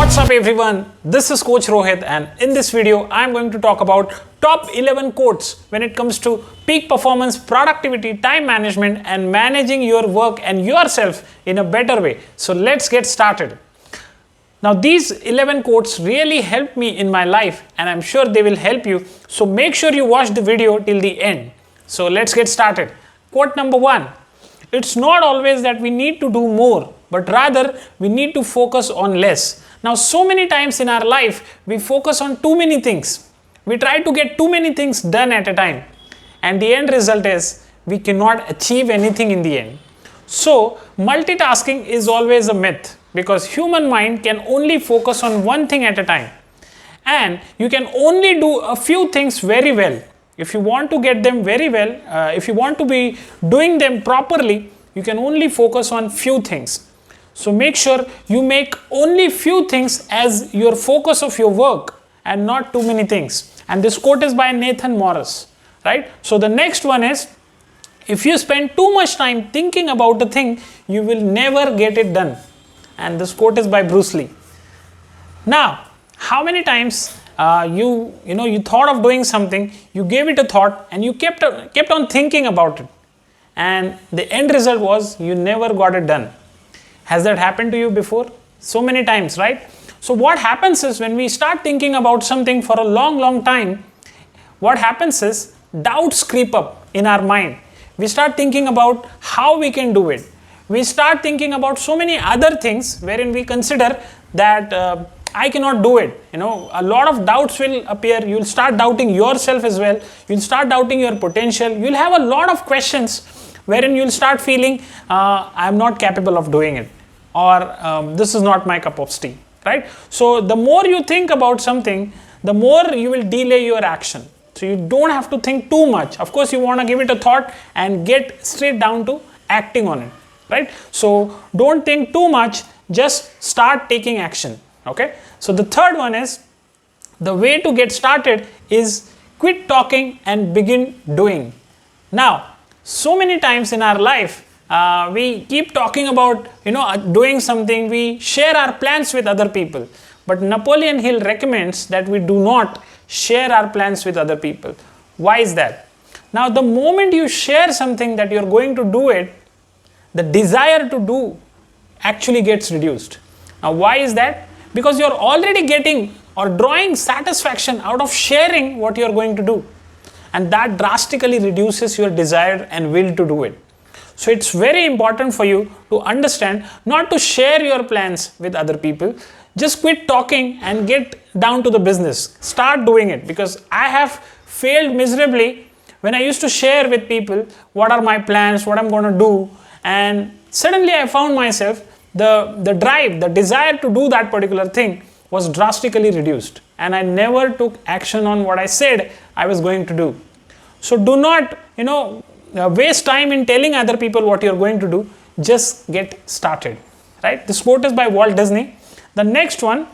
What's up everyone, this is Coach Rohit and in this video I'm going to talk about top 11 quotes when it comes to peak performance, productivity, time management and managing your work and yourself in a better way. So let's get started. Now these 11 quotes really helped me in my life and I'm sure they will help you. So make sure you watch the video till the end. So let's get started. Quote number 1. It's not always that we need to do more, but rather we need to focus on less. Now so many times in our life we focus on too many things. We try to get too many things done at a time and the end result is we cannot achieve anything in the end. So multitasking is always a myth because human mind can only focus on one thing at a time and you can only do a few things very well. If you want to get them very well, if you want to be doing them properly, you can only focus on few things. So make sure you make only few things as your focus of your work and not too many things. And this quote is by Nathan Morris, right? So the next one is, if you spend too much time thinking about a thing, you will never get it done. And this quote is by Bruce Lee. Now, how many times you thought of doing something, you gave it a thought and you kept on thinking about it. And the end result was you never got it done. Has that happened to you before? So many times, right? So what happens is when we start thinking about something for a long time, what happens is doubts creep up in our mind. We start thinking about how we can do it. We start thinking about so many other things wherein we consider that I cannot do it. A lot of doubts will appear. You'll start doubting yourself as well. You'll start doubting your potential. You'll have a lot of questions wherein you'll start feeling I'm not capable of doing it, or this is not my cup of tea, right? So the more you think about something, the more you will delay your action. So you don't have to think too much. Of course, you want to give it a thought and get straight down to acting on it, right? So don't think too much, just start taking action, okay? So the third one is, the way to get started is quit talking and begin doing. Now, so many times in our life, we keep talking about, doing something, we share our plans with other people. But Napoleon Hill recommends that we do not share our plans with other people. Why is that? Now, the moment you share something that you're going to do it, the desire to do actually gets reduced. Now, why is that? Because you're already getting or drawing satisfaction out of sharing what you're going to do. And that drastically reduces your desire and will to do it. So it's very important for you to understand not to share your plans with other people. Just quit talking and get down to the business. Start doing it, because I have failed miserably when I used to share with people what are my plans, what I'm going to do. And suddenly I found myself, the drive, the desire to do that particular thing was drastically reduced. And I never took action on what I said I was going to do. So do not, waste time in telling other people what you're going to do. Just get started, right? This quote is by Walt Disney. The next one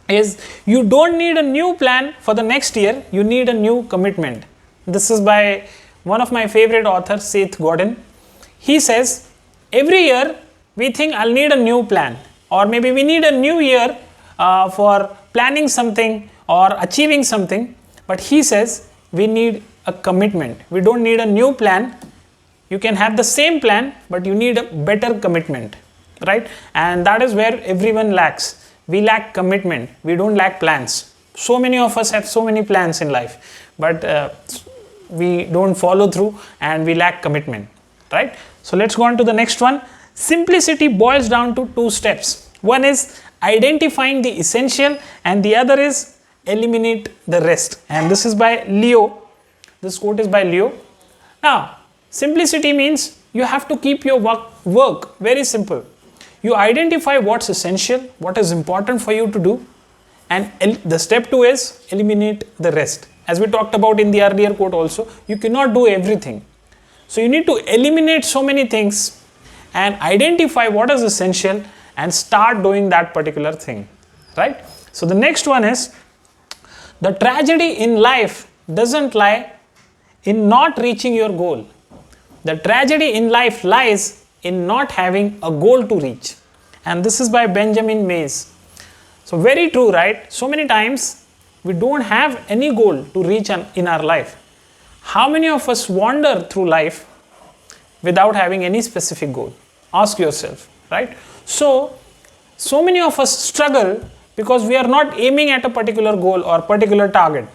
is, you don't need a new plan for the next year. You need a new commitment. This is by one of my favorite authors, Seth Godin. He says, every year we think I'll need a new plan, or maybe we need a new year for planning something or achieving something. But he says we need a commitment. We don't need a new plan. You can have the same plan, but you need a better commitment, right? And that is where everyone lacks. We lack commitment. We don't lack plans. So many of us have so many plans in life, but we don't follow through and we lack commitment, right? So let's go on to the next one. Simplicity boils down to two steps. One is identifying the essential and the other is eliminate the rest. And this is by Leo. This quote is by Leo. Now, simplicity means you have to keep your work very simple. You identify what's essential, what is important for you to do, and the step 2 is eliminate the rest. As we talked about in the earlier quote also, you cannot do everything. So you need to eliminate so many things and identify what is essential and start doing that particular thing, right? So the next one is, the tragedy in life doesn't lie in not reaching your goal. The tragedy in life lies in not having a goal to reach. And this is by Benjamin Mays. So very true, right? So many times we don't have any goal to reach in our life. How many of us wander through life without having any specific goal? Ask yourself, right? So many of us struggle because we are not aiming at a particular goal or particular target,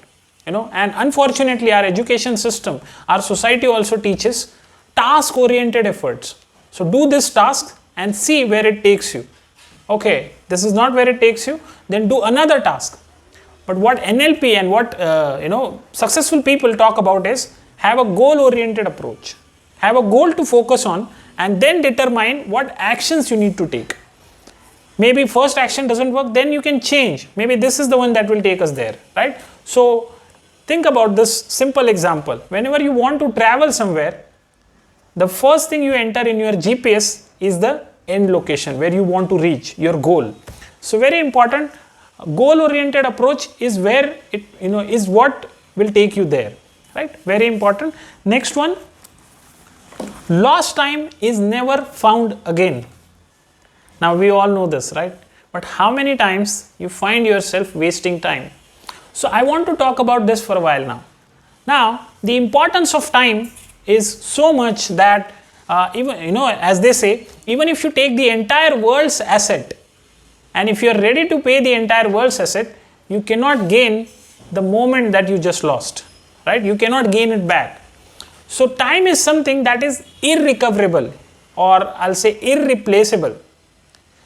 and unfortunately our education system, our society also teaches task oriented efforts. So do this task and see where it takes you. Okay, this is not where it takes you, then do another task. But what NLP and what successful people talk about is have a goal oriented approach. Have a goal to focus on and then determine what actions you need to take. Maybe first action doesn't work, then you can change. Maybe this is the one that will take us there, right? So think about this simple example. Whenever you want to travel somewhere, the first thing you enter in your GPS is the end location where you want to reach, your goal. So very important, goal oriented approach is where it is what will take you there, right? Very important. Next one, lost time is never found again. Now we all know this, right? But how many times you find yourself wasting time? So I want to talk about this for a while now. Now the importance of time is so much that even as they say, even if you take the entire world's asset and if you are ready to pay the entire world's asset, you cannot gain the moment that you just lost, right? You cannot gain it back. So time is something that is irrecoverable, or I'll say irreplaceable.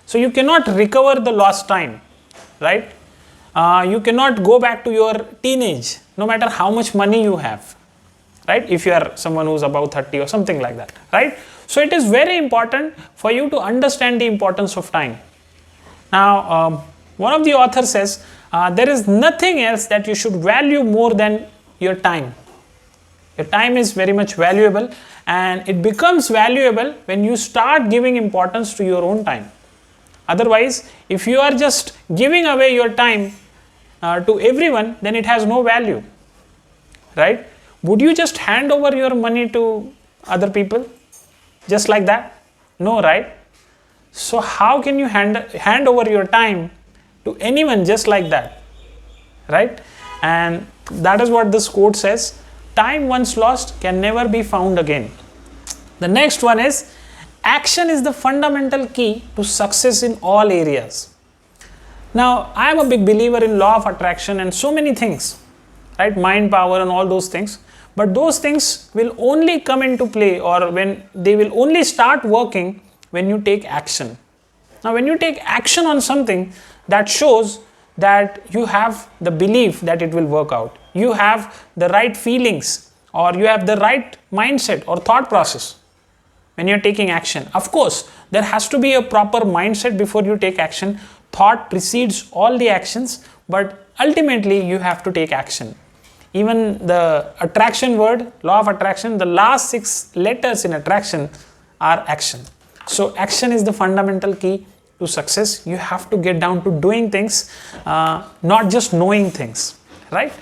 So you cannot recover the lost time, right? You cannot go back to your teenage, no matter how much money you have, right? If you are someone who's about 30 or something like that, right? So it is very important for you to understand the importance of time. Now, one of the authors says, there is nothing else that you should value more than your time. Your time is very much valuable, and it becomes valuable when you start giving importance to your own time. Otherwise, if you are just giving away your time to everyone, then it has no value, right? Would you just hand over your money to other people just like that? No, right? So how can you hand over your time to anyone just like that, right? And that is what this quote says: time once lost can never be found again. The next one is, action is the fundamental key to success in all areas. Now, I am a big believer in law of attraction and so many things, right? Mind power and all those things. But those things will only come into play, or when they will only start working when you take action. Now, when you take action on something, that shows that you have the belief that it will work out. You have the right feelings, or you have the right mindset or thought process when you're taking action. Of course, there has to be a proper mindset before you take action. Thought precedes all the actions, but ultimately you have to take action. Even the attraction word, law of attraction, the last 6 letters in attraction are action. So action is the fundamental key to success. You have to get down to doing things, not just knowing things, right?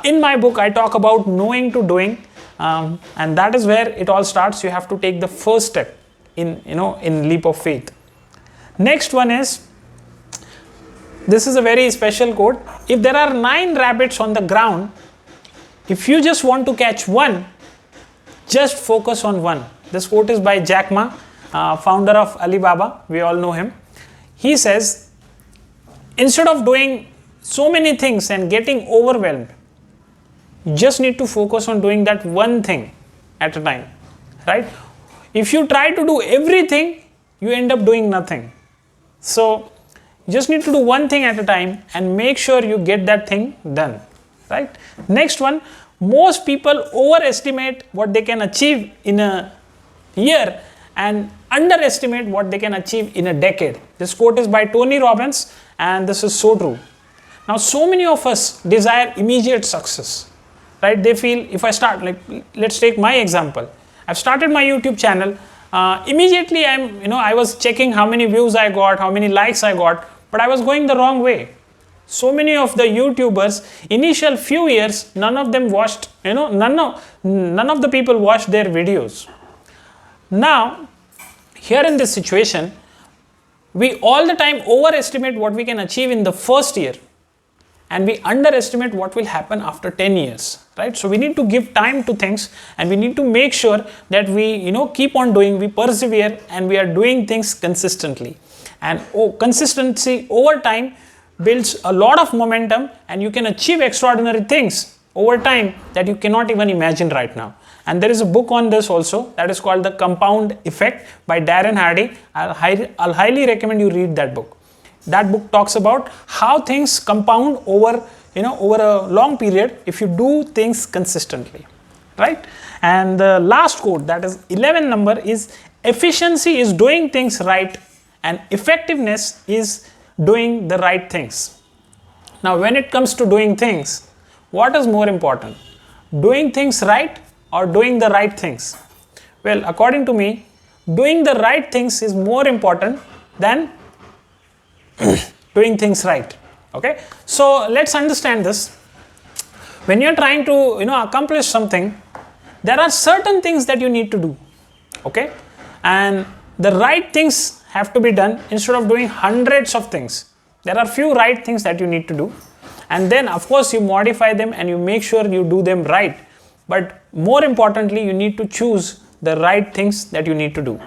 In my book, I talk about knowing to doing, and that is where it all starts. You have to take the first step in leap of faith. Next one is, this is a very special quote. If there are 9 rabbits on the ground, if you just want to catch one, just focus on one. This quote is by Jack Ma, founder of Alibaba. We all know him. He says, instead of doing so many things and getting overwhelmed, you just need to focus on doing that one thing at a time, right? If you try to do everything, you end up doing nothing. So you just need to do one thing at a time and make sure you get that thing done, right? Next one, most people overestimate what they can achieve in a year and underestimate what they can achieve in a decade. This quote is by Tony Robbins, and this is so true. Now, so many of us desire immediate success, right? They feel, if I start, like, let's take my example. I've started my YouTube channel. Immediately, I was checking how many views I got, how many likes I got, but I was going the wrong way. So many of the YouTubers, initial few years, none of them watched, none of the people watched their videos. Now, here in this situation, we all the time overestimate what we can achieve in the first year, and we underestimate what will happen after 10 years, right? So we need to give time to things, and we need to make sure that we keep on doing, we persevere, and we are doing things consistently. And consistency over time builds a lot of momentum, and you can achieve extraordinary things over time that you cannot even imagine right now. And there is a book on this also that is called The Compound Effect by Darren Hardy. I'll highly recommend you read that book. That book talks about how things compound over a long period if you do things consistently, right? And the last quote, that is 11 number, is efficiency is doing things right and effectiveness is doing the right things. Now, when it comes to doing things, what is more important? Doing things right or doing the right things? Well, according to me, doing the right things is more important than doing things right. Okay, so let's understand this. When you're trying to accomplish something, there are certain things that you need to do. Okay, and the right things have to be done instead of doing hundreds of things. There are few right things that you need to do, and then of course you modify them and you make sure you do them right. But more importantly, you need to choose the right things that you need to do.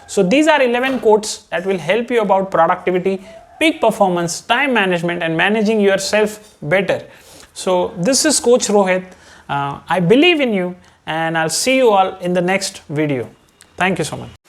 So these are 11 quotes that will help you about productivity, peak performance, time management, and managing yourself better. So this is Coach Rohit. I believe in you, and I'll see you all in the next video. Thank you so much.